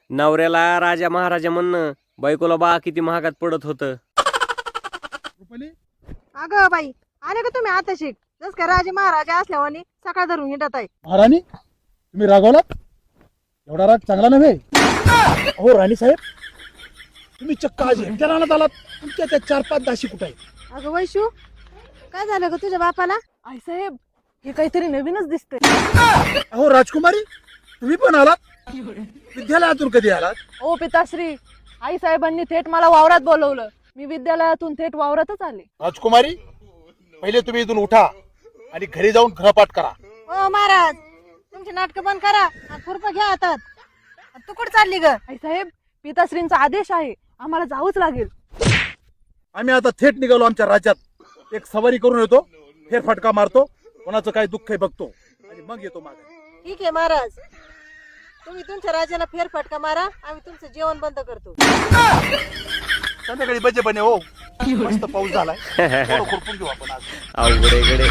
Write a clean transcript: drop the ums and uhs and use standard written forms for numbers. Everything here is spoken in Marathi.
नवऱ्याला राजा महाराजा म्हणणं बायकोला बा किती महागात पडत होतं. रुपाली, अगं बाई, आले का तुम्ही आता शिक जस का राजे महाराजा असल्यावानी सकाळ धरून हिंडत आहे. महाराणी तुम्ही रागवलात? एवढा राग चांगला नव्हे. हो राणी साहेब, तुम्ही चक्क आज एकट्या रानात आलात. तुमच्या त्या 4-5 दाशी कुठे आहेत? अगं वैशू, काय झालं ग तुझ्या बापाला? आई साहेब, हे काहीतरी नवीनच दिसतंय. अहो राजकुमारी, तुम्ही पण आलात? विद्यालयातून कधी आलात? ओ पिताश्री, आई साहेबांनी थेट मला वावरात बोलवलं. मी विद्यालयातून थेट वावरातच आले. राजकुमारी, पहिले तुम्ही इथून उठा आणि घरी जाऊन गृहपाठ करा. ओ महाराज, तुमची नाटकं बंद करा आणि खुरपं घ्या हातात. तू कुठं चालली ग? आई साहेब, पिताश्रींचा आदेश आहे, आम्हाला जावंच लागेल. आम्ही आता थेट निघालो आमच्या राज्यात. एक सवारी करून येतो, फेरफटका मारतो, कोणाचं काय दुःख आहे बघतो आणि मग येतो मागे. ठीक आहे महाराज, तुम्ही तुमच्या राजाला फेरफटका मारा, आम्ही तुमचं जेवण बंद करतो. संध्याकाळी बजे बने हो. मस्त पाऊस झालाय. थोडं खुरपून घेऊ आपण आज. अवघड आहे गडे.